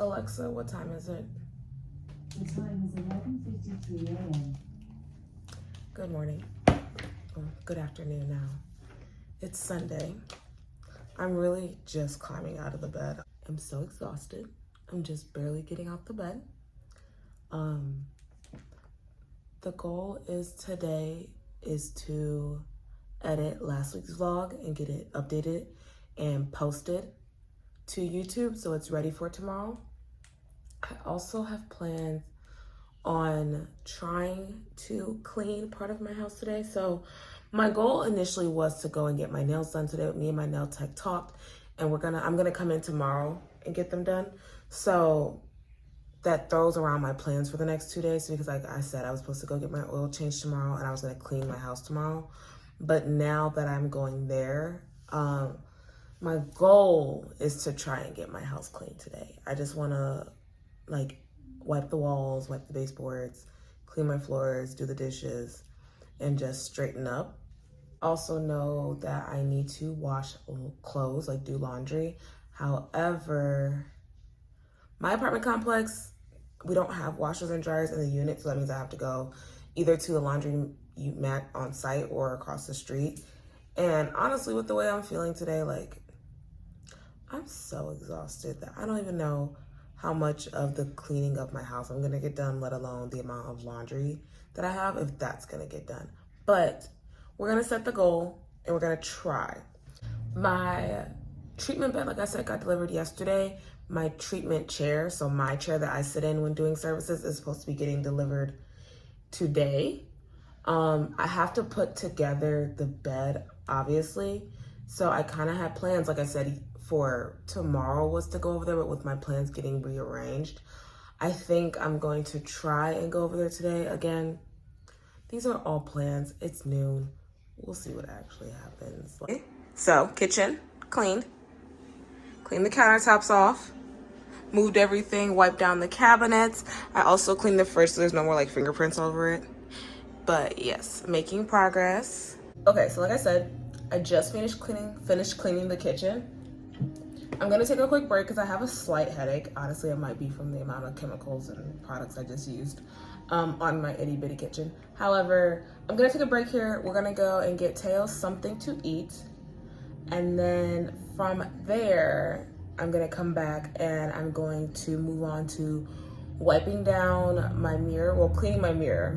Alexa, what time is it? The time is 11:53 a.m. Good morning. Well, good afternoon now. It's Sunday. I'm really just climbing out of the bed. I'm so exhausted. I'm just barely getting out the bed. The goal today is to edit last week's vlog and get it updated and posted to YouTube so it's ready for tomorrow. I also have plans on trying to clean part of my house today. So my goal initially was to go and get my nails done today. Me and my nail tech talked, and I'm gonna come in tomorrow and get them done. So that throws around my plans for the next 2 days, because like I said, I was supposed to go get my oil changed tomorrow and I was gonna clean my house tomorrow. But now that I'm going there, my goal is to try and get my house clean today. I just wanna like wipe the walls, wipe the baseboards, clean my floors, do the dishes, and just straighten up. Also know that I need to wash clothes, like do laundry. However, my apartment complex, we don't have washers and dryers in the unit, so that means I have to go either to the laundry mat on site or across the street. And honestly, with the way I'm feeling today, like, I'm so exhausted that I don't even know how much of the cleaning of my house I'm gonna get done, let alone the amount of laundry that I have, if that's gonna get done. But we're gonna set the goal and we're gonna try. My treatment bed, like I said, got delivered yesterday. My treatment chair, so my chair that I sit in when doing services, is supposed to be getting delivered today. I have to put together the bed, obviously. So I kind of had plans, like I said, for tomorrow was to go over there, but with my plans getting rearranged, I think I'm going to try and go over there today. Again, these are all plans. It's noon. We'll see what actually happens. So, kitchen, cleaned. Cleaned the countertops off. Moved everything, wiped down the cabinets. I also cleaned the fridge so there's no more like fingerprints over it. But yes, making progress. Okay, so like I said, I just finished cleaning the kitchen. I'm gonna take a quick break because I have a slight headache. Honestly, it might be from the amount of chemicals and products I just used on my itty bitty kitchen. However, I'm gonna take a break here. We're gonna go and get Teo something to eat. And then from there, I'm gonna come back and I'm going to move on to wiping down my mirror, well, cleaning my mirror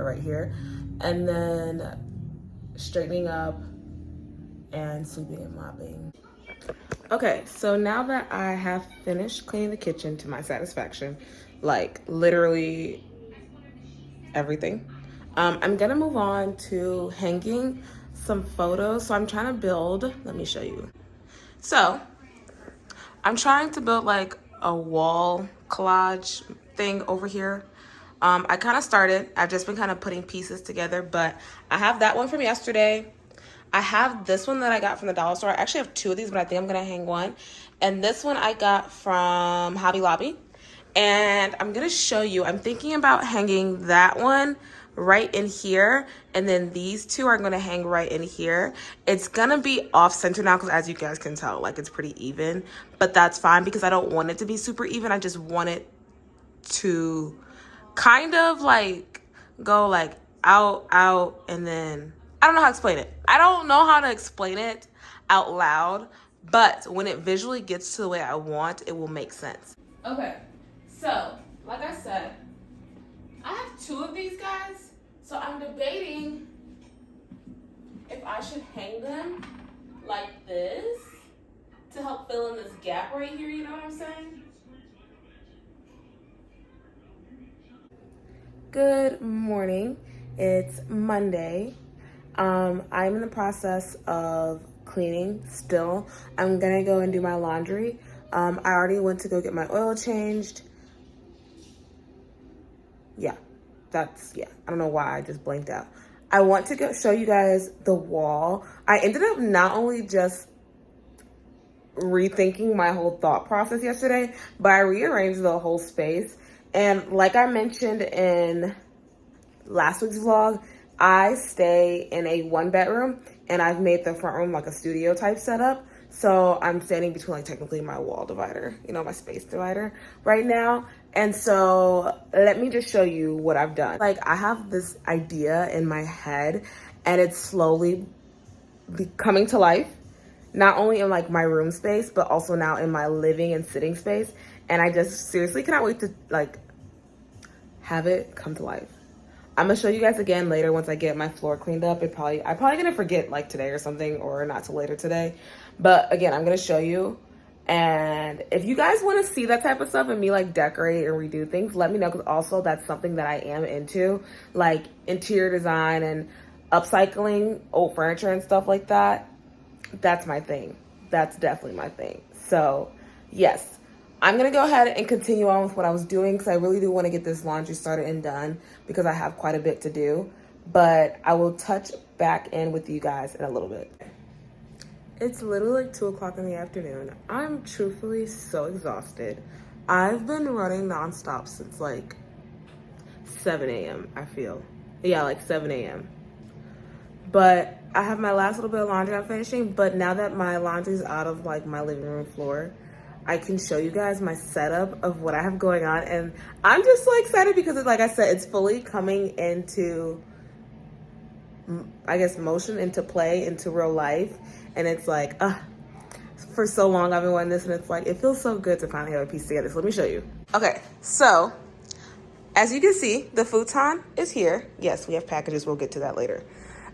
right here, and then straightening up and sweeping and mopping. Okay, so now that I have finished cleaning the kitchen to my satisfaction, like literally everything, I'm gonna move on to hanging some photos. So I'm trying to build, let me show you. So I'm trying to build like a wall collage thing over here. I kind of started, I've just been kind of putting pieces together, but I have that one from yesterday. I have this one that I got from the dollar store. I actually have two of these, but I think I'm gonna hang one. And this one I got from Hobby Lobby. And I'm gonna show you, I'm thinking about hanging that one right in here, and then these two are gonna hang right in here. It's gonna be off center now because, as you guys can tell, like, it's pretty even, but that's fine because I don't want it to be super even. I just want it to kind of like go like out, and then I don't know how to explain it. I don't know how to explain it out loud, but when it visually gets to the way I want, it will make sense. Okay, so like I said, I have two of these guys, so I'm debating if I should hang them like this to help fill in this gap right here, you know what I'm saying? Good morning. It's Monday. I'm in the process of cleaning still. I'm gonna go and do my laundry. I already went to go get my oil changed. Yeah, I don't know why I just blanked out. I want to go show you guys the wall. I ended up not only just rethinking my whole thought process yesterday, but I rearranged the whole space. And like I mentioned in last week's vlog, I stay in a 1-bedroom and I've made the front room like a studio type setup. So I'm standing between like technically my wall divider, you know, my space divider right now. And so let me just show you what I've done. Like I have this idea in my head and it's slowly coming to life, not only in like my room space, but also now in my living and sitting space. And I just seriously cannot wait to like have it come to life. I'm gonna show you guys again later once I get my floor cleaned up. I'm probably gonna forget like today or something, or not till later today. But again, I'm gonna show you. And if you guys want to see that type of stuff and me like decorate and redo things, let me know, because also that's something that I am into, like interior design and upcycling old furniture and stuff like that. That's my thing. That's definitely my thing. So yes, I'm gonna go ahead and continue on with what I was doing, because I really do want to get this laundry started and done, because I have quite a bit to do. But I will touch back in with you guys in a little bit. It's literally like 2 o'clock in the afternoon. I'm truthfully so exhausted. I've been running nonstop since like 7 a.m. I feel. Yeah, like 7 a.m. But I have my last little bit of laundry I'm finishing. But now that my laundry's out of like my living room floor, I can show you guys my setup of what I have going on. And I'm just so excited because it's, like I said, it's fully coming into, I guess, motion, into play, into real life. And it's like, for so long I've been wanting this, and it's like, it feels so good to finally have a piece together. So let me show you. Okay, so as you can see, the futon is here. Yes, we have packages. We'll get to that later.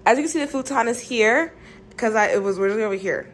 As you can see, the futon is here because it was originally over here.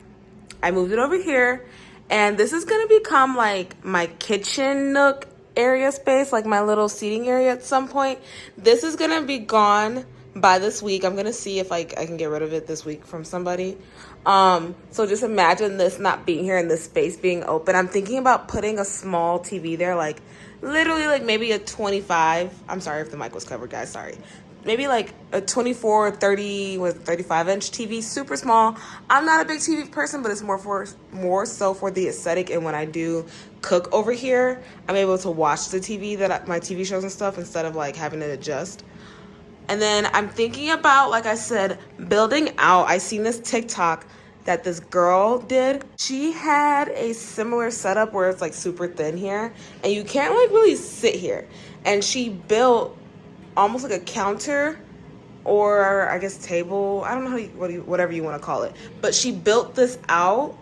I moved it over here. And this is gonna become like my kitchen nook area space, like my little seating area at some point. This is gonna be gone by this week. I'm gonna see if I can get rid of it this week from somebody. So just imagine this not being here and this space being open. I'm thinking about putting a small TV there, like literally like maybe a 25. I'm sorry if the mic was covered, guys, sorry. Maybe like a 24 or 30 with 35-inch TV, super small. I'm not a big TV person, but it's more so for the aesthetic. And when I do cook over here, I'm able to watch the TV, my TV shows and stuff, instead of like having to adjust. And then I'm thinking about, like I said, building out. I seen this TikTok that this girl did. She had a similar setup where it's like super thin here, and you can't like really sit here. And she built almost like a counter, or I guess table, I don't know whatever you want to call it, but she built this out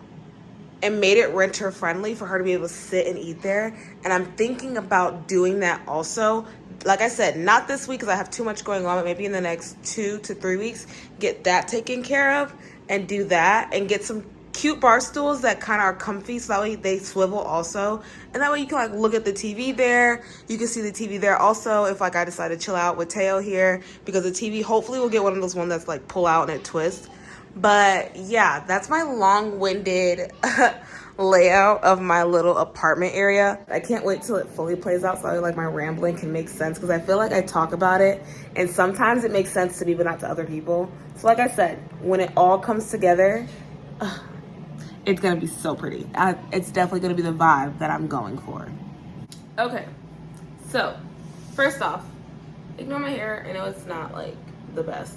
and made it renter friendly for her to be able to sit and eat there. And I'm thinking about doing that also. Like I said, not this week because I have too much going on, but maybe in the next 2 to 3 weeks, get that taken care of and do that, and get some cute bar stools that kind of are comfy, so that way they swivel also, and that way you can like look at the TV there. You can see the TV there also if like I decide to chill out with Teo here, because the TV hopefully will get one of those ones that's like pull out and it twists. But yeah, that's my long-winded layout of my little apartment area. I can't wait till it fully plays out, so like my rambling can make sense, because I feel like I talk about it and sometimes it makes sense to me but not to other people. So like I said, when it all comes together, it's gonna be so pretty. It's definitely gonna be the vibe that I'm going for. Okay, so first off, ignore my hair. I know it's not like the best.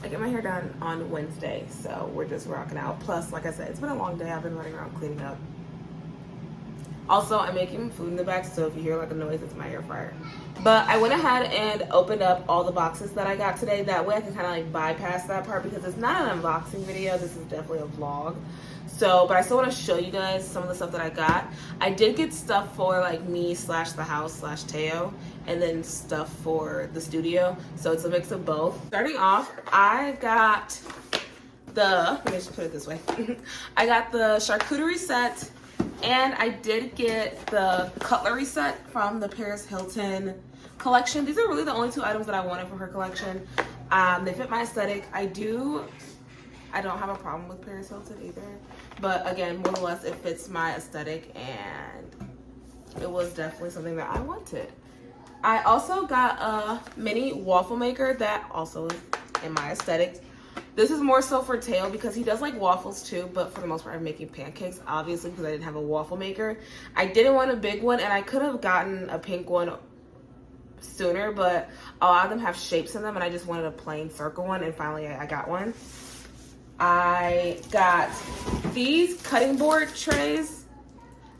I get my hair done on Wednesday, so we're just rocking out. Plus, like I said, it's been a long day. I've been running around cleaning up. Also, I'm making food in the back, so if you hear like a noise, it's my air fryer. But I went ahead and opened up all the boxes that I got today. That way I can kind of like bypass that part, because it's not an unboxing video. This is definitely a vlog. So, but I still want to show you guys some of the stuff that I got. I did get stuff for like me / the house / Teo, and then stuff for the studio. So it's a mix of both. Starting off, I got let me just put it this way. I got the charcuterie set, and I did get the cutlery set from the Paris Hilton collection. These are really the only 2 items that I wanted from her collection. They fit my aesthetic. I don't have a problem with Paris Hilton either, but again, more or less, it fits my aesthetic, and it was definitely something that I wanted. I also got a mini waffle maker that also is in my aesthetic. This is more so for Teo because he does like waffles too, but for the most part, I'm making pancakes, obviously, because I didn't have a waffle maker. I didn't want a big one, and I could have gotten a pink one sooner, but a lot of them have shapes in them, and I just wanted a plain circle one, and finally I got one. I got these cutting board trays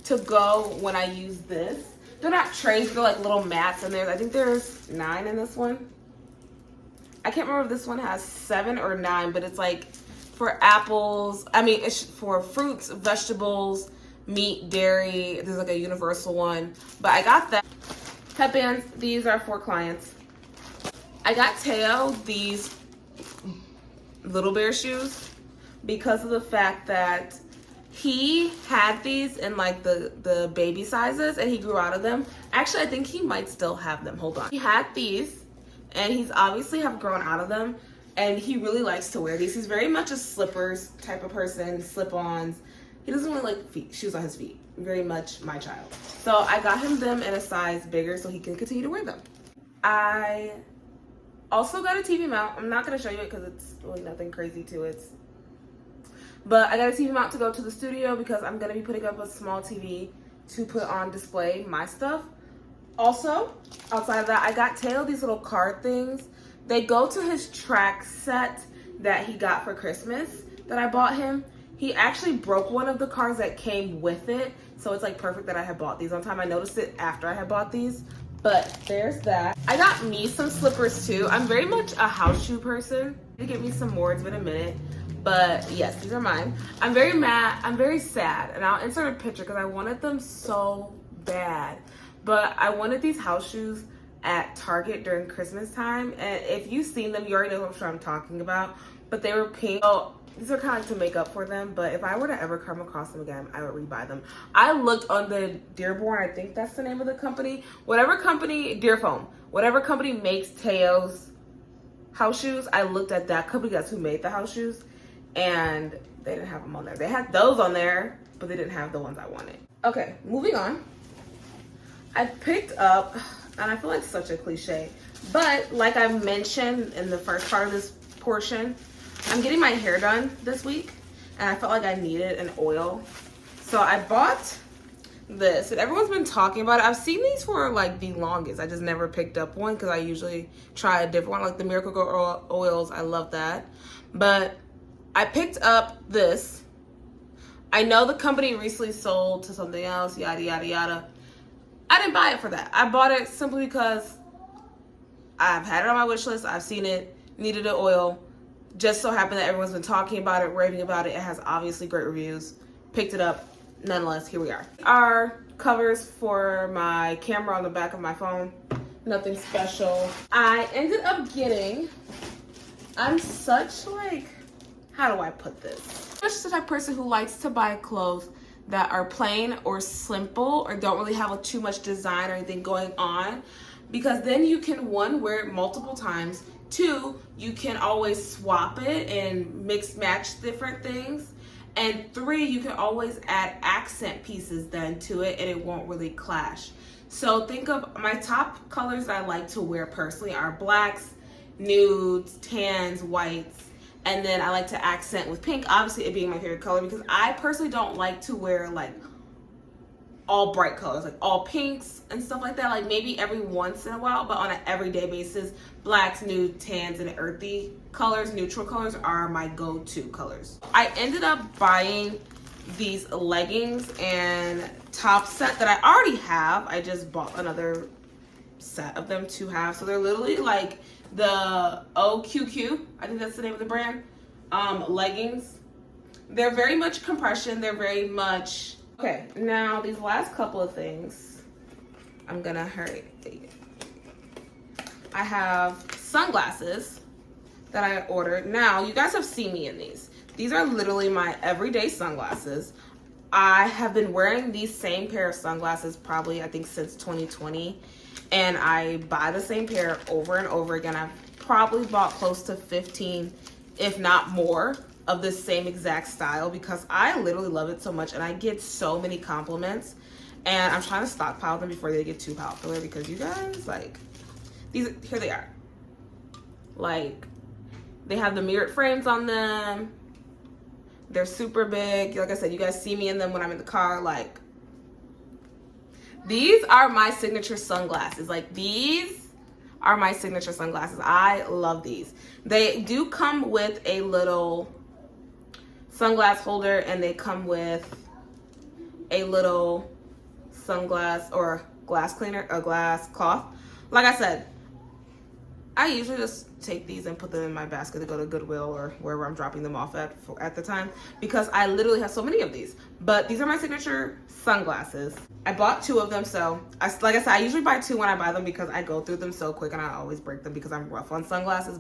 to go when I use this. They're not trays, they're like little mats in there. I think there's 9 in this one. I can't remember if this one has 7 or 9, but it's like for apples. I mean, it's for fruits, vegetables, meat, dairy. There's like a universal one, but I got that. Headbands, these are for clients. I got Teo these Little Bear shoes because of the fact that he had these in like the baby sizes and he grew out of them. Actually, I think he might still have them. Hold on. He had these and he's obviously have grown out of them and he really likes to wear these. He's very much a slippers type of person, slip-ons. He doesn't really like shoes on his feet. Very much my child. So I got him them in a size bigger so he can continue to wear them. I also got a TV mount. I'm not going to show you it because it's really nothing crazy to it. But I got a TV mount to go to the studio because I'm going to be putting up a small TV to put on display my stuff. Also, outside of that, I got Teo these little card things. They go to his track set that he got for Christmas that I bought him. He actually broke one of the cards that came with it. So it's like perfect that I had bought these on time. I noticed it after I had bought these. But there's that. I got me some slippers too. I'm very much a house shoe person. You get me some more, it's been a minute. But yes, these are mine. I'm very mad, I'm very sad. And I'll insert a picture because I wanted them so bad. But I wanted these house shoes at Target during Christmas time. And if you've seen them, you already know what I'm talking about. But they were pink. Oh, these are kind of like to make up for them, but if I were to ever come across them again, I would rebuy them. I looked on the Dearborn, I think that's the name of the company. Whatever company, Dearfoam, whatever company makes Teo's house shoes, I looked at that company, that's who made the house shoes, and they didn't have them on there. They had those on there, but they didn't have the ones I wanted. Okay, moving on. I picked up, and I feel like such a cliche, but like I mentioned in the first part of this portion, I'm getting my hair done this week and I felt like I needed an oil. So I bought this and everyone's been talking about it. I've seen these for like the longest. I just never picked up one because I usually try a different one, like the Miracle Grow oils. I love that. But I picked up this. I know the company recently sold to something else, yada, yada, yada. I didn't buy it for that. I bought it simply because I've had it on my wish list. I've seen it, needed an oil. Just so happened that everyone's been talking about it, raving about it. It has obviously great reviews. Picked it up. Nonetheless, here we are. Our covers for my camera on the back of my phone. Nothing special. I ended up getting, I'm such like, how do I put this? I'm just the type of person who likes to buy clothes that are plain or simple or don't really have too much design or anything going on. Because then you can, 1, wear it multiple times. 2, you can always swap it and mix match different things. And 3, you can always add accent pieces then to it and it won't really clash. So think of my top colors that I like to wear personally are blacks, nudes, tans, whites, and then I like to accent with pink, obviously it being my favorite color because I personally don't like to wear like all bright colors, like all pinks and stuff like that, like maybe every once in a while, but on an everyday basis, blacks, nude, tans, and earthy colors, neutral colors are my go-to colors. I ended up buying these leggings and top set that I already have. I just bought another set of them to have. So they're literally like the OQQ, I think that's the name of the brand, leggings. They're very much compression. They're very much, okay, now these last couple of things, I'm gonna hurry. I have sunglasses that I ordered. Now, you guys have seen me in these. These are literally my everyday sunglasses. I have been wearing these same pair of sunglasses probably, I think, since 2020. And I buy the same pair over and over again. I've probably bought close to 15, if not more, of this same exact style because I literally love it so much and I get so many compliments. And I'm trying to stockpile them before they get too popular because you guys, like, these, here they are. Like, they have the mirrored frames on them. They're super big. Like I said, you guys see me in them when I'm in the car. Like, these are my signature sunglasses. Like, these are my signature sunglasses. I love these. They do come with a little sunglass holder, and they come with a little sunglass or glass cleaner, a glass cloth. Like I said, I usually just take these and put them in my basket to go to Goodwill or wherever I'm dropping them off at the time, because I literally have so many of these. But these are my signature sunglasses. I bought 2 of them, so like I said, I usually buy 2 when I buy them because I go through them so quick and I always break them because I'm rough on sunglasses.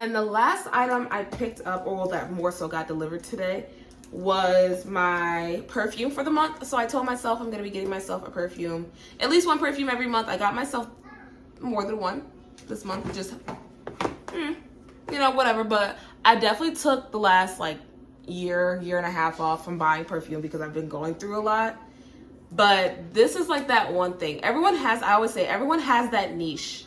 And the last item I picked up, or that more so got delivered today, was my perfume for the month. So I told myself I'm gonna be getting myself a perfume, at least 1 perfume every month. I got myself more than 1 this month, just you know, whatever. But I definitely took the last like year and a half off from buying perfume because I've been going through a lot. But this is like that one thing everyone has. I always say everyone has that niche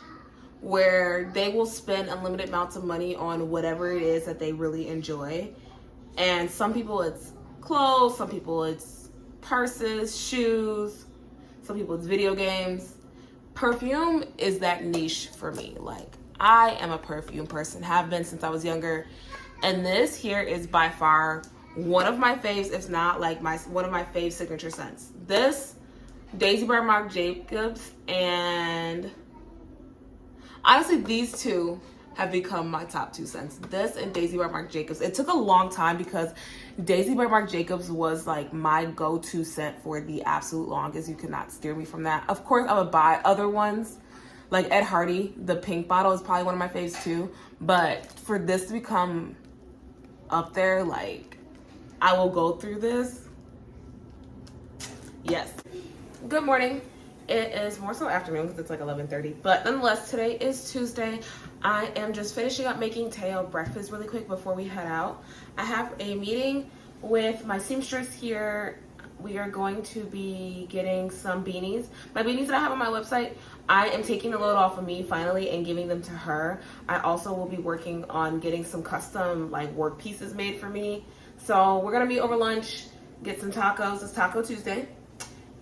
where they will spend unlimited amounts of money on whatever it is that they really enjoy. And some people it's clothes, some people it's purses, shoes, some people it's video games. Perfume is that niche for me. Like, I am a perfume person, have been since I was younger. And this here is by far one of my faves, if not like one of my fave signature scents. This, Daisy by Marc Jacobs, and honestly these 2 have become my top 2 scents. This and Daisy by Marc Jacobs. It took a long time because Daisy by Marc Jacobs was like my go-to scent for the absolute longest. You could not steer me from that. Of course, I would buy other ones. Like Ed Hardy, the pink bottle is probably one of my faves too. But for this to become up there, like, I will go through this. Yes. Good morning. It is more so afternoon because it's like 11:30. But nonetheless, today is Tuesday. I am just finishing up making Teo breakfast really quick before we head out. I have a meeting with my seamstress here. We are going to be getting some beanies. My beanies that I have on my website, I am taking the load off of me finally and giving them to her. I also will be working on getting some custom like work pieces made for me. So we're gonna meet over lunch, get some tacos. It's Taco Tuesday.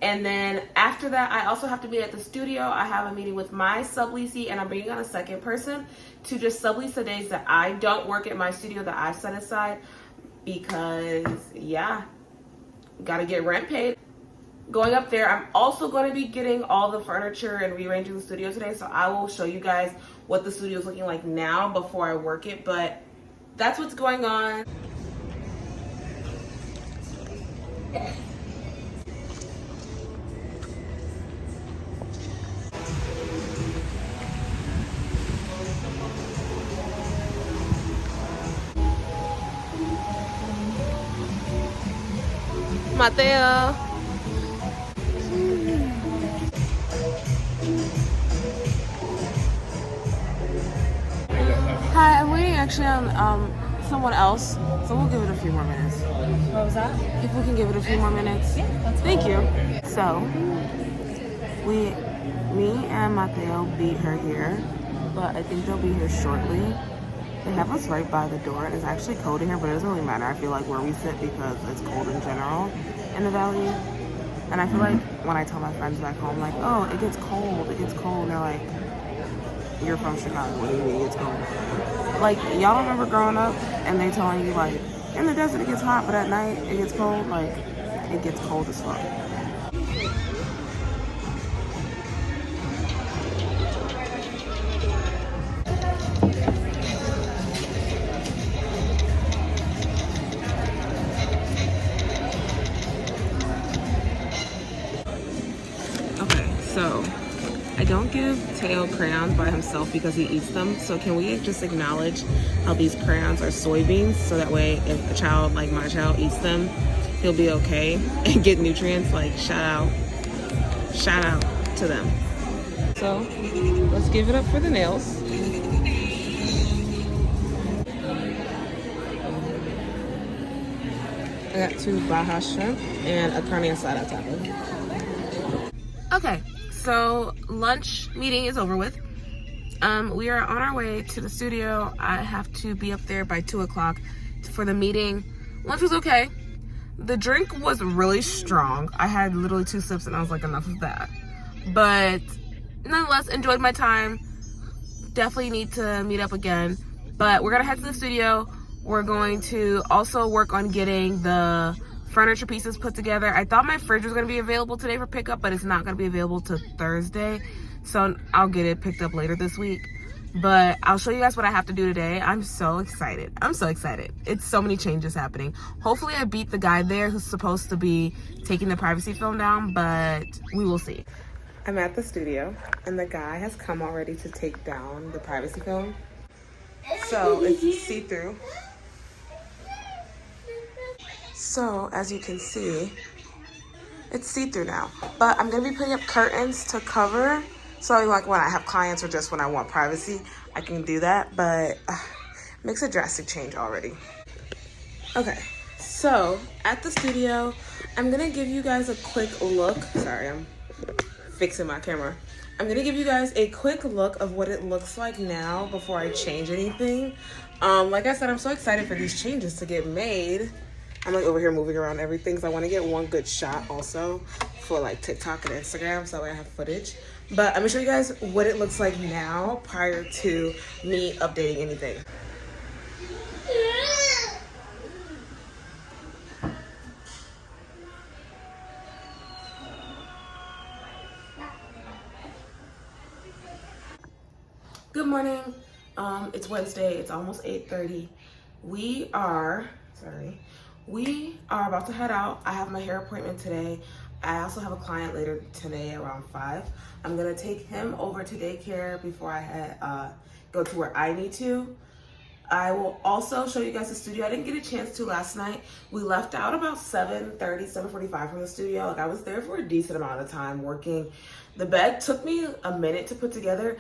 And then after that, I also have to be at the studio. I have a meeting with my subleasee, and I'm bringing on a second person to just sublease the days that I don't work at my studio that I've set aside, because yeah, gotta get rent paid. Going up there, I'm also going to be getting all the furniture and rearranging the studio today, so I will show you guys what the studio is looking like now before I work it. But that's what's going on. Mateo. Hi, I'm waiting actually on someone else, so we'll give it a few more minutes. What was that? If we can give it a few more minutes. Yeah, that's Thank you. So, me and Mateo beat her here, but I think they'll be here shortly. They have us right by the door, and it's actually cold in here, but it doesn't really matter. I feel like where we sit because it's cold in general in the valley. And I feel like when I tell my friends back home, like, oh, it gets cold, and they're like, you're from Chicago, what do you mean it's cold? Like, y'all remember growing up and they telling you, like, in the desert it gets hot, but at night it gets cold? Like, it gets cold as fuck. So, I don't give Teo crayons by himself because he eats them. So can we just acknowledge how these crayons are soybeans, so that way if a child like my child eats them, he'll be okay and get nutrients? Like, shout out to them. So let's give it up for the nails. I got 2 Baja shrimp and a carne asada taco. Okay. So lunch meeting is over with. We are on our way to the studio. I have to be up there by 2 o'clock for the meeting. Lunch was okay. The drink was really strong. I had literally 2 sips and I was like, enough of that. But nonetheless, enjoyed my time. Definitely need to meet up again. But we're gonna head to the studio. We're going to also work on getting the furniture pieces put together. I thought my fridge was going to be available today for pickup, but it's not going to be available till Thursday. So I'll get it picked up later this week. But I'll show you guys what I have to do today. I'm so excited. I'm so excited. It's so many changes happening. Hopefully I beat the guy there who's supposed to be taking the privacy film down, but we will see. I'm at the studio and the guy has come already to take down the privacy film. So it's see-through. So as you can see, it's see-through now. But I'm gonna be putting up curtains to cover. So like when I have clients or just when I want privacy, I can do that. But makes a drastic change already. Okay, so at the studio, I'm gonna give you guys a quick look. Sorry, I'm fixing my camera. I'm gonna give you guys a quick look of what it looks like now before I change anything. Like I said, I'm so excited for these changes to get made. I'm like over here moving around everything because I want to get one good shot also for like TikTok and Instagram so that way I have footage. But I'm gonna show you guys what it looks like now prior to me updating anything. Good morning. It's Wednesday. It's almost 8:30. We are about to head out. I have my hair appointment today. I also have a client later today around 5. I'm gonna take him over to daycare before I go to where I need to. I will also show you guys the studio. I didn't get a chance to last night. We left out about 7:30, 7:45 from the studio. Like I was there for a decent amount of time working. The bed took me a minute to put together.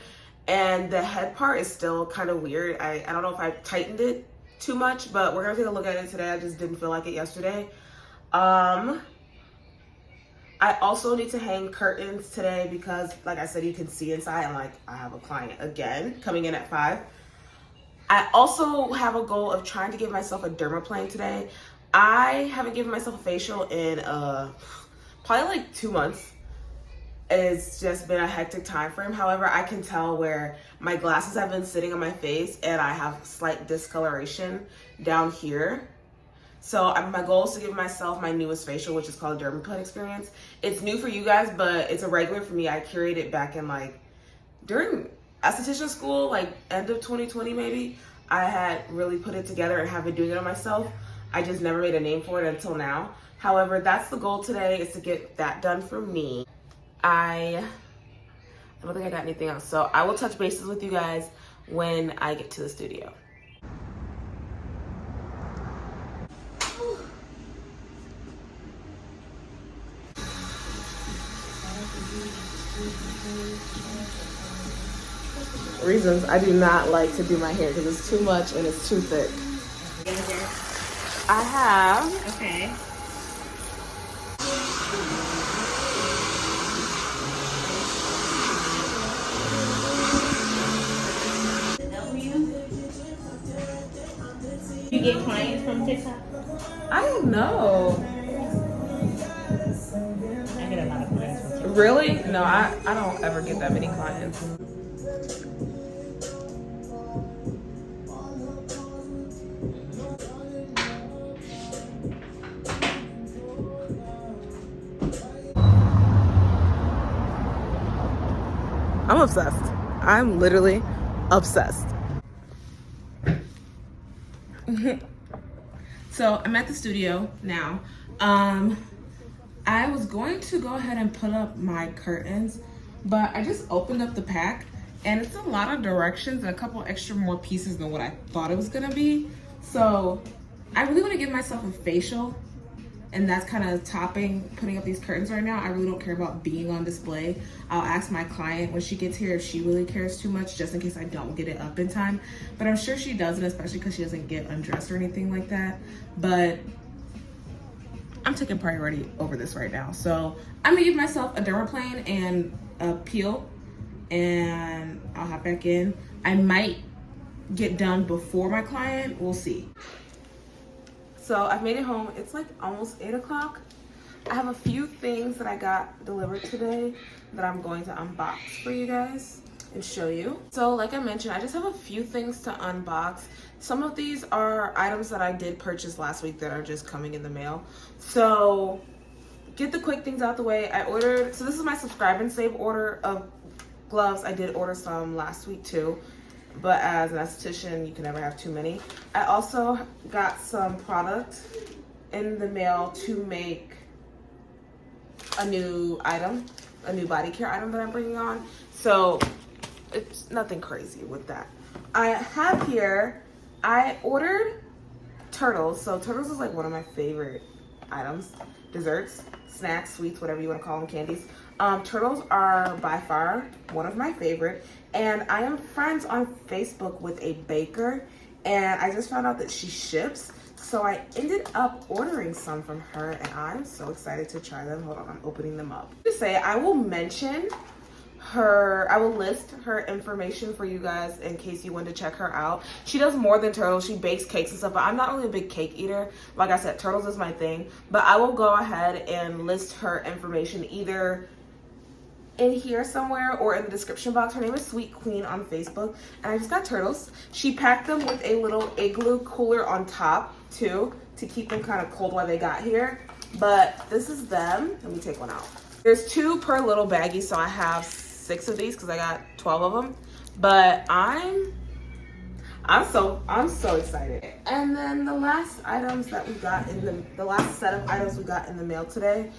And the head part is still kind of weird. I don't know if I tightened it too much, but we're gonna take a look at it today. I just didn't feel like it yesterday. I also need to hang curtains today because like I said, you can see inside and like I have a client again coming in at 5. I also have a goal of trying to give myself a dermaplane today. I haven't given myself a facial in probably like 2 months. It's just been a hectic time frame. However, I can tell where my glasses have been sitting on my face and I have slight discoloration down here. So my goal is to give myself my newest facial, which is called Dermaplane Experience. It's new for you guys, but it's a regular for me. I curated it back in like during esthetician school, like end of 2020 maybe. I had really put it together and have been doing it on myself. I just never made a name for it until now. However, that's the goal today, is to get that done for me. I don't think I got anything else. So I will touch bases with you guys when I get to the studio. Reasons I do not like to do my hair because it's too much and it's too thick. I have. Okay. You get clients from TikTok? I don't know. I get a lot of clients from TikTok. Really? No, I don't ever get that many clients. I'm obsessed. I'm literally obsessed. So I'm at the studio now. I was going to go ahead and put up my curtains, but I just opened up the pack and it's a lot of directions and a couple extra more pieces than what I thought it was gonna be. So I really want to give myself a facial, and that's kind of topping putting up these curtains right now. I really don't care about being on display. I'll ask my client when she gets here if she really cares too much, just in case I don't get it up in time. But I'm sure she doesn't, especially because she doesn't get undressed or anything like that. But I'm taking priority over this right now. So I'm gonna give myself a dermaplane and a peel, and I'll hop back in. I might get done before my client, we'll see. So I've made it home. It's like almost 8 o'clock. I have a few things that I got delivered today that I'm going to unbox for you guys. and show you. So like I mentioned, I just have a few things to unbox. Some of these are items that I did purchase last week that are just coming in the mail. So get the quick things out the way. I ordered, so this is my subscribe and save order of gloves. I did order some last week too, but as an esthetician, you can never have too many. I also got some product in the mail to make a new item, a new body care item that I'm bringing on. So it's nothing crazy with that. I have here, I ordered turtles. So turtles is like one of my favorite items. Desserts, snacks, sweets, whatever you want to call them, candies. Turtles are by far one of my favorite. And I am friends on Facebook with a baker. And I just found out that she ships. So I ended up ordering some from her, and I'm so excited to try them. Hold on, I'm opening them up. To say, I will mention I will list her information for you guys in case you want to check her out. She does more than turtles. She bakes cakes and stuff, but I'm not really a big cake eater. Like I said, turtles is my thing, but I will go ahead and list her information either in here somewhere or in the description box. Her name is Sweet Queen on Facebook, and I just got turtles. She packed them with a little igloo cooler on top too to keep them kind of cold while they got here. But this is them. Let me take one out. There's 2 per little baggie, so I have 6 of these because I got 12 of them. But I'm so excited. And then the last items that we got in the last set of items we got in the mail today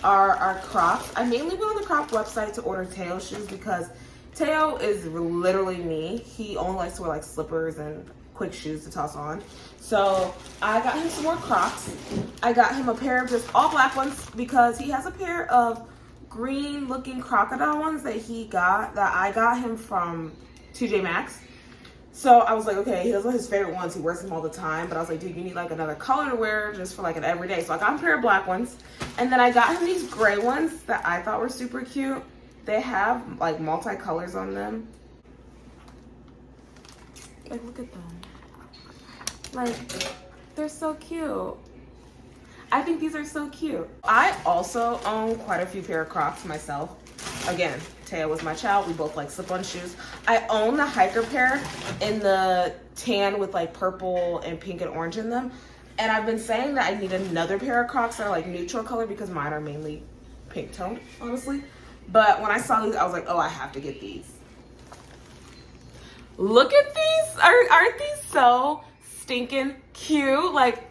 are our Crocs. I mainly went on the Croc website to order Teo shoes because Teo is literally me. He only likes to wear like slippers and quick shoes to toss on. So I got him some more Crocs. I got him a pair of just all black ones because he has a pair of green looking crocodile ones that I got him from TJ Maxx. So I was like, okay, those are his favorite ones. He wears them all the time. But I was like, dude, you need like another color to wear just for like an everyday. So I got him a pair of black ones. And then I got him these gray ones that I thought were super cute. They have like multi-colors on them. Like, look at them. Like, they're so cute. I think these are so cute. I also own quite a few pair of Crocs myself. Again, Taya was my child. We both like slip-on shoes. I own the hiker pair in the tan with like purple and pink and orange in them. And I've been saying that I need another pair of Crocs that are like neutral color because mine are mainly pink toned, honestly. But when I saw these, I was like, oh, I have to get these. Look at these. Aren't these so stinking cute? Like,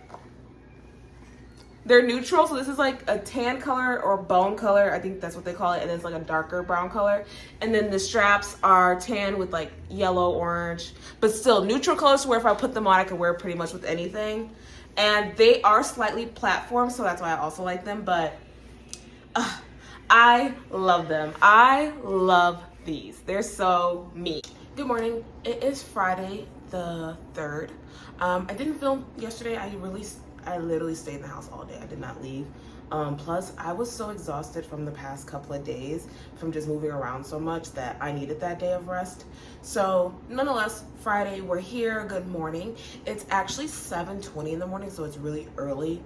they're neutral, so this is like a tan color or bone color. I think that's what they call it. And it's like a darker brown color. And then the straps are tan with like yellow, orange, but still neutral colors to where if I put them on, I can wear pretty much with anything. And they are slightly platform, so that's why I also like them. But I love them. I love these. They're so me. Good morning. It is Friday the 3rd. I didn't film yesterday. I literally stayed in the house all day. I did not leave. Plus, I was so exhausted from the past couple of days from just moving around so much that I needed that day of rest. So, nonetheless, Friday, we're here. Good morning. It's actually 7:20 in the morning, so it's really early.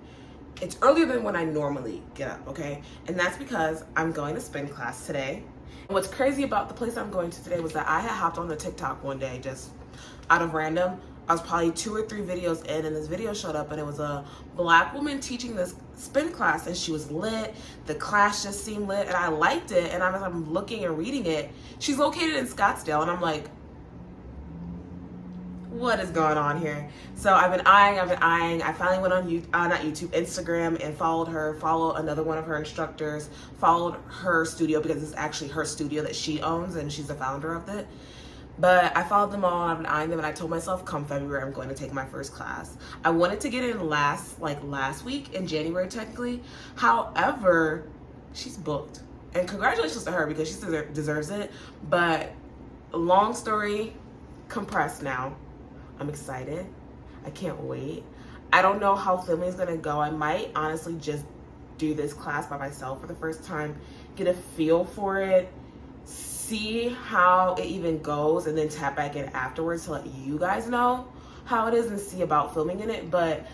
It's earlier than when I normally get up, okay? And that's because I'm going to spin class today. And what's crazy about the place I'm going to today was that I had hopped on the TikTok one day just out of random. I was probably 2 or 3 videos in, and this video showed up, and it was a black woman teaching this spin class, and she was lit. The class just seemed lit, and I liked it. And I'm looking and reading it. She's located in Scottsdale, and I'm like, what is going on here? So I've been eyeing. I finally went on Instagram, and followed another one of her instructors, followed her studio because it's actually her studio that she owns, and she's the founder of it. But I followed them all, I've been eyeing them, and I told myself come February, I'm going to take my first class. I wanted to get in last week, in January technically. However, she's booked. And congratulations to her because she deserves it. But long story compressed now. I'm excited. I can't wait. I don't know how filming is gonna go. I might honestly just do this class by myself for the first time, get a feel for it, see how it even goes, and then tap back in afterwards to let you guys know how it is and see about filming in it. But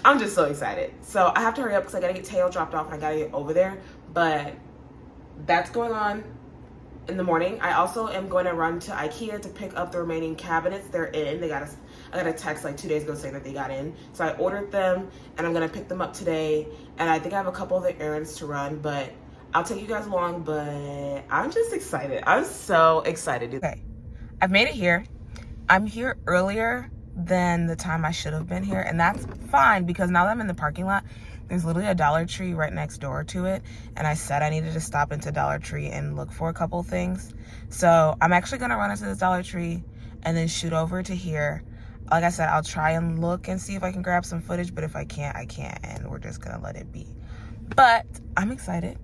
I'm just so excited. So I have to hurry up because I gotta get Teo dropped off and I gotta get over there. But that's going on in the morning. I also am going to run to IKEA to pick up the remaining cabinets. They're in. I got a text like 2 days ago saying that they got in. So I ordered them and I'm gonna pick them up today. And I think I have a couple of the errands to run, but I'll take you guys along. But I'm just excited. I'm so excited. Okay, I've made it here. I'm here earlier than the time I should have been here, and that's fine because now that I'm in the parking lot, there's literally a Dollar Tree right next door to it, and I said I needed to stop into Dollar Tree and look for a couple things. So I'm actually gonna run into this Dollar Tree and then shoot over to here. Like I said, I'll try and look and see if I can grab some footage, but if I can't, I can't, and we're just gonna let it be. But I'm excited,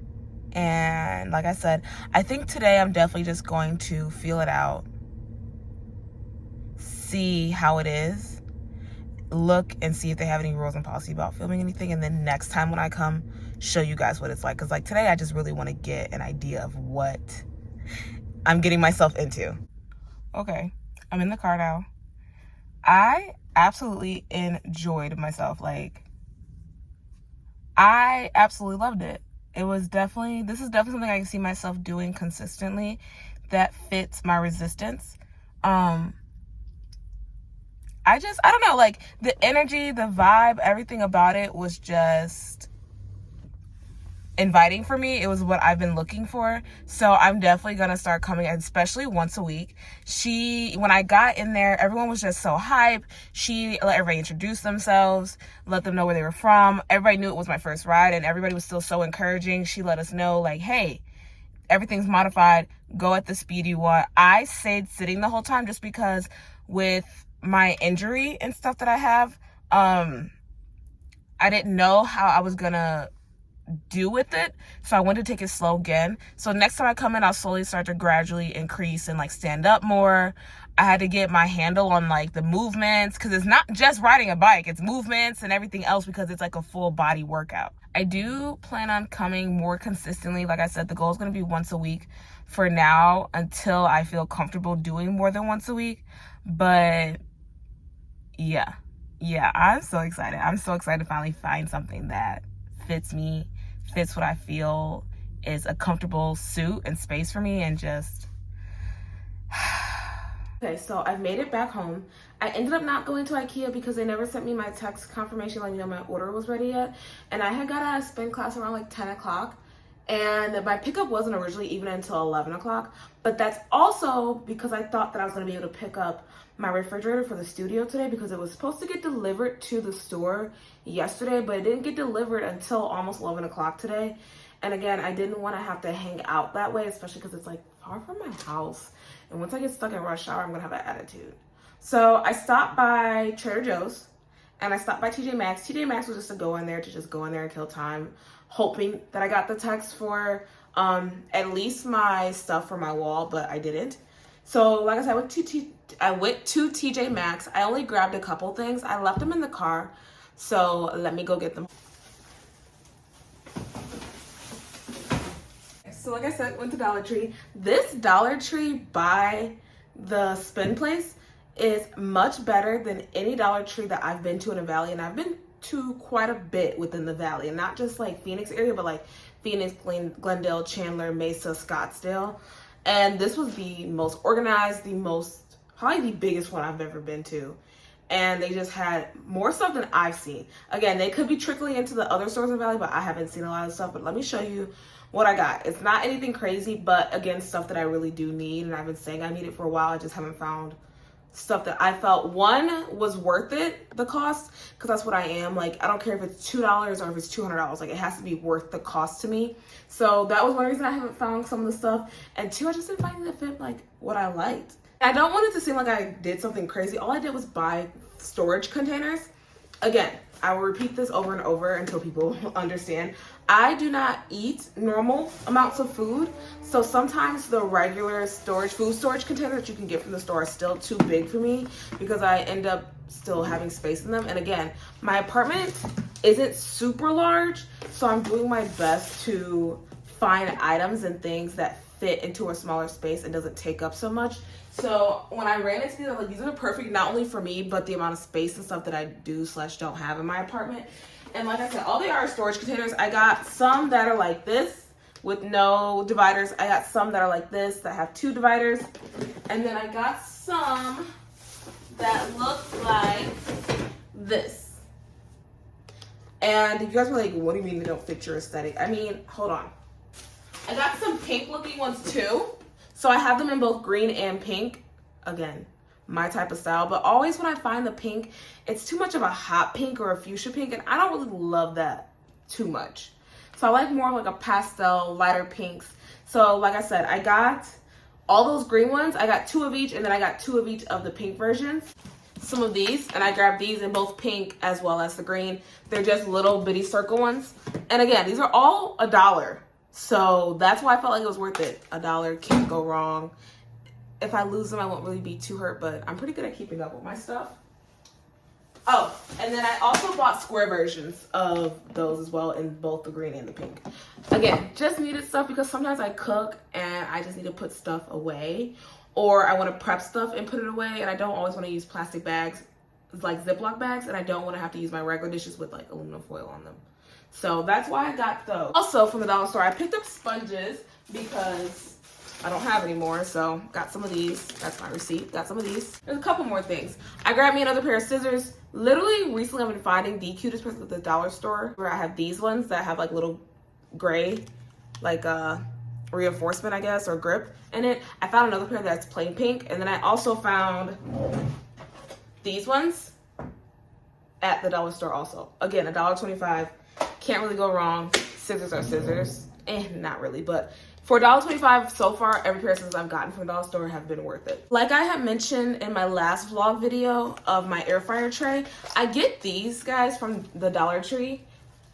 and like I said, I think today I'm definitely just going to feel it out, see how it is, look and see if they have any rules and policy about filming anything, and then next time when I come, show you guys what it's like. Because like today I just really want to get an idea of what I'm getting myself into. Okay, I'm in the car now. I absolutely enjoyed myself. Like, I absolutely loved it. This is definitely something I can see myself doing consistently that fits my resistance. I don't know, like the energy, the vibe, everything about it was just inviting for me. It was what I've been looking for. So I'm definitely gonna start coming, especially once a week. When I got in there, everyone was just so hype. She let everybody introduce themselves, let them know where they were from. Everybody knew it was my first ride, and everybody was still so encouraging. She let us know, like, hey, everything's modified. Go at the speed you want. I stayed sitting the whole time just because with my injury and stuff that I have, I didn't know how I was gonna do with it, so I wanted to take it slow again. So next time I come in, I'll slowly start to gradually increase and like stand up more. I had to get my handle on like the movements, because it's not just riding a bike, it's movements and everything else, because it's like a full body workout. I do plan on coming more consistently. Like I said, the goal is going to be once a week for now until I feel comfortable doing more than once a week. But yeah, I'm so excited. I'm so excited to finally find something that fits me, fits what I feel is a comfortable suit and space for me, and just okay, so I've made it back home. I ended up not going to IKEA because they never sent me my text confirmation letting me know my order was ready yet, and I had got out of spin class around like 10 o'clock, and my pickup wasn't originally even until 11 o'clock, but that's also because I thought that I was going to be able to pick up my refrigerator for the studio today, because it was supposed to get delivered to the store yesterday, but it didn't get delivered until almost 11 o'clock today. And again, I didn't want to have to hang out that way, especially because it's like far from my house, and once I get stuck in rush hour, I'm gonna have an attitude. So I stopped by Trader Joe's and I stopped by TJ Maxx. TJ Maxx was just to go in there and kill time, hoping that I got the text for at least my stuff for my wall, but I didn't. So like I said, I went to TJ Maxx. I only grabbed a couple things. I left them in the car, so let me go get them. So like I said, went to Dollar Tree. This Dollar Tree by the spin place is much better than any Dollar Tree that I've been to in the Valley, and I've been to quite a bit within the Valley, and not just like Phoenix area, but like Phoenix, Glendale, Chandler, Mesa, Scottsdale. And this was the most organized, probably the biggest one I've ever been to. And they just had more stuff than I've seen. Again, they could be trickling into the other stores in the Valley, but I haven't seen a lot of stuff. But let me show you what I got. It's not anything crazy, but again, stuff that I really do need. And I've been saying I need it for a while. I just haven't found stuff that I felt, one, was worth it, the cost, because that's what I am. Like, I don't care if it's $2 or if it's $200. Like, it has to be worth the cost to me. So that was one reason I haven't found some of the stuff. And two, I just didn't find it that fit like what I liked. I don't want it to seem like I did something crazy. All I did was buy storage containers. Again, I will repeat this over and over until people understand. I do not eat normal amounts of food, so sometimes the regular food storage containers that you can get from the store are still too big for me, because I end up still having space in them. And again, my apartment isn't super large, so I'm doing my best to find items and things that fit into a smaller space and doesn't take up so much. So when I ran into these, I'm like, these are perfect not only for me, but the amount of space and stuff that I do/don't have in my apartment. And like I said, all they are storage containers. I got some that are like this, with no dividers. I got some that are like this that have 2 dividers. And then I got some that look like this. And you guys were like, what do you mean they don't fit your aesthetic? I mean, hold on. I got some pink looking ones too. So I have them in both green and pink. Again, my type of style. But always when I find the pink, it's too much of a hot pink or a fuchsia pink. And I don't really love that too much. So I like more of like a pastel, lighter pinks. So like I said, I got all those green ones. I got 2 of each, and then I got 2 of each of the pink versions. Some of these, and I grabbed these in both pink as well as the green. They're just little bitty circle ones. And again, these are all $1. So that's why I felt like it was worth it. $1, can't go wrong. If I lose them, I won't really be too hurt, but I'm pretty good at keeping up with my stuff. Oh, and then I also bought square versions of those as well in both the green and the pink. Again, just needed stuff because sometimes I cook and I just need to put stuff away, or I want to prep stuff and put it away, and I don't always want to use plastic bags like Ziploc bags, and I don't want to have to use my regular dishes with like aluminum foil on them. So that's why I got those. Also from the dollar store, I picked up sponges because I don't have any more, so got some of these. That's my receipt. Got some of these. There's a couple more things. I grabbed me another pair of scissors. Literally, recently I've been finding the cutest presents at the dollar store, where I have these ones that have like little gray, like reinforcement, I guess, or grip in it. I found another pair that's plain pink, and then I also found these ones at the dollar store also. Again, $1.25. Can't really go wrong. Scissors are scissors. Not really, but for $1.25 so far, every pair of scissors I've gotten from the dollar store have been worth it. Like I had mentioned in my last vlog video of my air fryer tray, I get these guys from the Dollar Tree,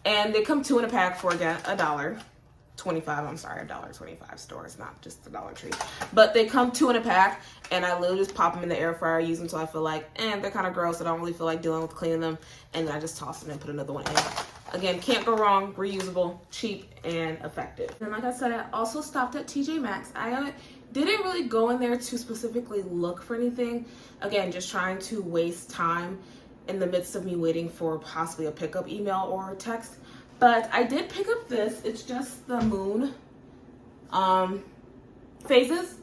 and they come 2 in a pack for, again, $1.25. I'm sorry, $1.25 store. It's not just the Dollar Tree. But they come 2 in a pack, and I literally just pop them in the air fryer, use them until I feel like, they're kind of gross. I don't really feel like dealing with cleaning them, and then I just toss them and put another one in. Again, can't go wrong, reusable, cheap, and effective. And like I said, I also stopped at TJ Maxx. I didn't really go in there to specifically look for anything. Again, just trying to waste time in the midst of me waiting for possibly a pickup email or text. But I did pick up this. It's just the moon phases.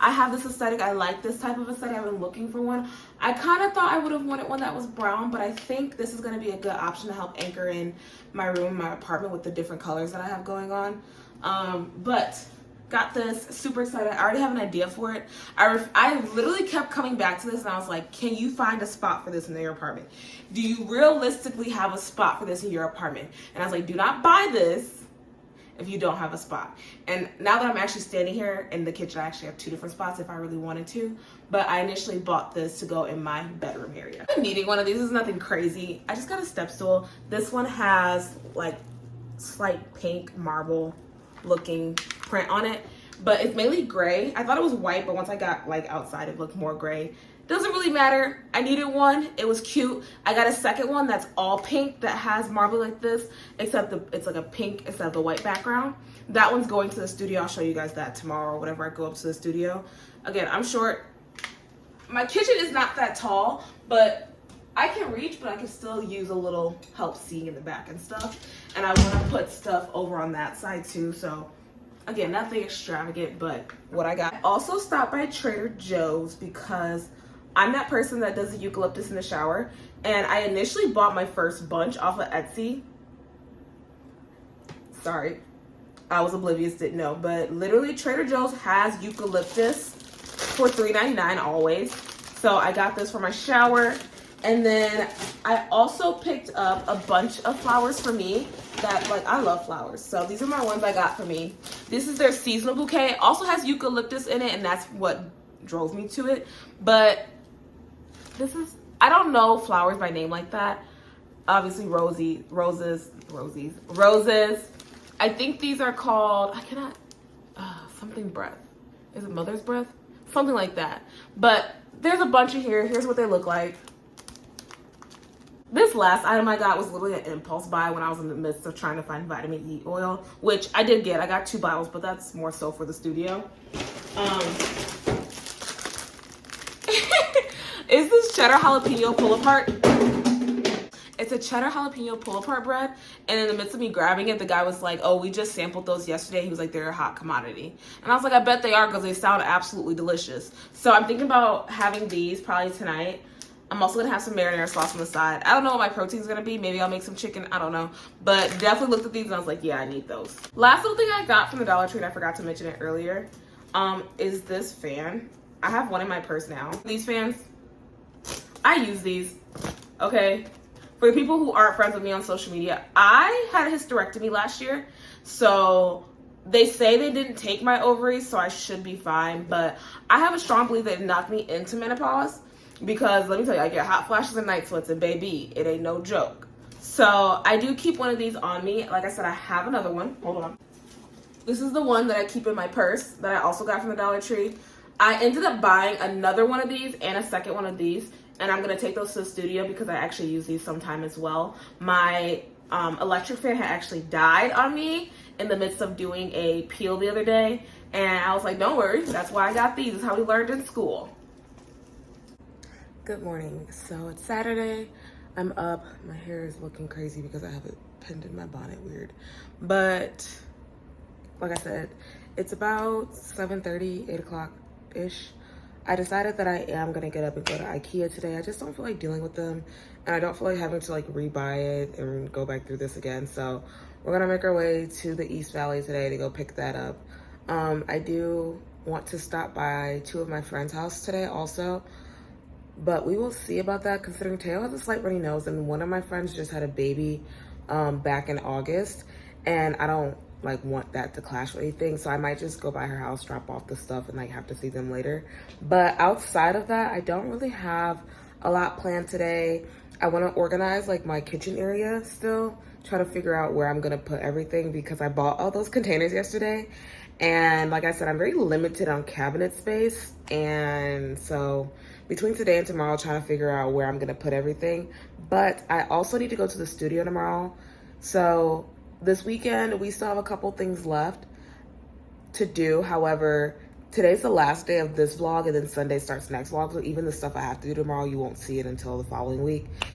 I have this aesthetic. I like this type of aesthetic. I've been looking for one. I kind of thought I would have wanted one that was brown, but I think this is going to be a good option to help anchor in my room, my apartment with the different colors that I have going on. But got this, super excited. I already have an idea for it. I literally kept coming back to this, and I was like, can you find a spot for this in your apartment? Do you realistically have a spot for this in your apartment? And I was like, do not buy this if you don't have a spot. And now that I'm actually standing here in the kitchen, I actually have 2 different spots if I really wanted to. But I initially bought this to go in my bedroom area. I'm needing one of these. This is nothing crazy. I just got a step stool. This one has like slight pink marble looking print on it, but it's mainly gray. I thought it was white, but once I got like outside, it looked more gray. Doesn't really matter. I needed one. It was cute. I got a second one that's all pink that has marble like this, except it's like a pink instead of the white background. That one's going to the studio. I'll show you guys that tomorrow or whenever I go up to the studio. Again, I'm short. My kitchen is not that tall, but I can reach, but I can still use a little help seeing in the back and stuff. And I want to put stuff over on that side too. So again, nothing extravagant, but what I got. I also stopped by Trader Joe's because I'm that person that does the eucalyptus in the shower, and I initially bought my first bunch off of Etsy. Sorry, I was oblivious, didn't know, but literally Trader Joe's has eucalyptus for $3.99 always. So I got this for my shower, and then I also picked up a bunch of flowers for me that, like, I love flowers. So these are my ones I got for me. This is their seasonal bouquet. It also has eucalyptus in it, and that's what drove me to it. But this is, I don't know flowers by name like that. Obviously roses. I think these are called, something breath. Is it mother's breath? Something like that. But there's a bunch in here. Here's what they look like. This last item I got was literally an impulse buy when I was in the midst of trying to find vitamin E oil, which I did get. I got 2 bottles, but that's more so for the studio. Is this cheddar jalapeno pull apart? It's It's a cheddar jalapeno pull-apart bread, and in the midst of me grabbing it, the guy was like, oh, we just sampled those yesterday. He was like, they're a hot commodity. And I was like, I bet they are because they sound absolutely delicious. So I'm thinking about having these probably tonight. I'm also going to have some marinara sauce on the side. I don't know what my protein's going to be. Maybe I'll make some chicken. I don't know. But definitely looked at these and I was like, yeah, I need those. Last little thing I got from the Dollar Tree, and I forgot to mention it earlier, is this fan. I have one in my purse now. These fans, I use these, okay? For the people who aren't friends with me on social media, I had a hysterectomy last year. So they say they didn't take my ovaries, so I should be fine. But I have a strong belief that it knocked me into menopause. Because let me tell you, I get hot flashes and night sweats, and baby, it ain't no joke. So I do keep one of these on me. Like I said, I have another one. Hold on. This is the one that I keep in my purse that I also got from the Dollar Tree. I ended up buying another one of these and a second one of these, and I'm gonna take those to the studio because I actually use these sometime as well. My electric fan had actually died on me in the midst of doing a peel the other day, and I was like, don't worry, that's why I got these. This is how we learned in school. Good morning. So it's Saturday. I'm up. My hair is looking crazy because I have it pinned in my bonnet. Weird. But like I said, it's about 7:30, 8 o'clock-ish. I decided that I am going to get up and go to Ikea today. I just don't feel like dealing with them. And I don't feel like having to like rebuy it and go back through this again. So we're going to make our way to the East Valley today to go pick that up. I do want to stop by two of my friends' house today also. But we will see about that considering Teo has a slight runny nose and one of my friends just had a baby back in August, and I don't like want that to clash with anything, so I might just go by her house, drop off the stuff, and like have to see them later. But outside of that, I don't really have a lot planned today. I want to organize like my kitchen area still, try to figure out where I'm gonna put everything because I bought all those containers yesterday, and like I said, I'm very limited on cabinet space, and so between today and tomorrow, trying to figure out where I'm gonna put everything. But I also need to go to the studio tomorrow. So this weekend, we still have a couple things left to do. However, today's the last day of this vlog, and then Sunday starts the next vlog. So even the stuff I have to do tomorrow, you won't see it until the following week.